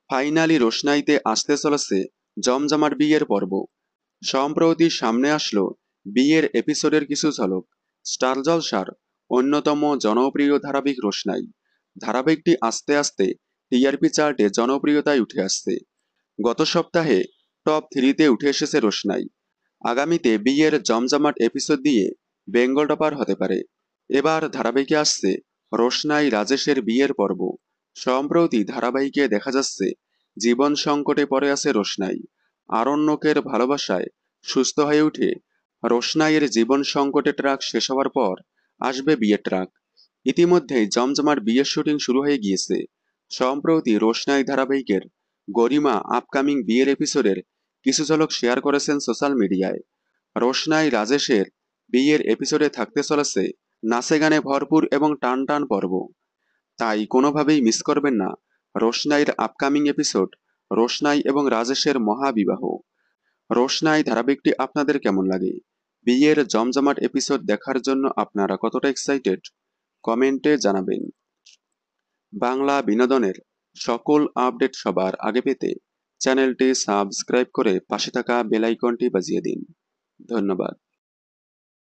Finally রোশনাইতে আসতে চলেছে জমজমাট বিয়ের পর্ব। সম্প্রতি সামনে আসলো বিয়ের এপিসোডের কিছু ঝলক। স্টার জলসার অন্যতম জনপ্রিয় ধারাবাহিক রোশনাই ধারাবাহিকটি আস্তে আস্তে টিআরপি চার্টে জনপ্রিয়তায় উঠে আসছে। গত সপ্তাহে টপ 3-তে উঠে এসেছে রোশনাই। আগামীতে বিয়ের জমজমাট এপিসোড দিয়ে বেঙ্গল টপার হতে পারে। এবার ধারাবাহিকে আসছে রোশনাই রাজেশের বিয়ের পর্ব। সম্প্রতি ধারাবাহিকে দেখা যাচ্ছে জীবন সংকটে পড়ে আছে রোশনাই। আরণ্যকের ভালোবাসায় সুস্থ হয়ে উঠে রোশনাইয়ের জীবন সংকটে ট্রাক শেষ হওয়ার পর আসবে বিয়ের ট্রাক। ইতিমধ্যেই জমজমাট বিয়ের শুটিং শুরু হয়ে গিয়েছে। সম্প্রতি রোশনাই ধারাবাহিকের গরিমা আপকামিং বিয়ের এপিসোডের কিছু ঝলক শেয়ার করেছেন সোশ্যাল মিডিয়ায়। রোশনাই রাজেশের বিয়ের এপিসোডে থাকতে চলেছে নাচে গানে ভরপুর এবং টান টান পর্ব। তাই কোনোভাবেই মিস করবেন না রোশনাইয়ের আপকামিং এপিসোড রোশনাই এবং রাজেশের মহাবিবাহ। রোশনাই ধারাবাহিকটি আপনাদের কেমন লাগে? বিয়ের জমজমাট এপিসোড দেখার জন্য আপনারা কতটা এক্সাইটেড? কমেন্টে জানাবেন। বাংলা বিনোদনের সকল আপডেট সবার আগে পেতে চ্যানেলটি সাবস্ক্রাইব করে পাশে থাকা বেল আইকনটি বাজিয়ে দিন। ধন্যবাদ।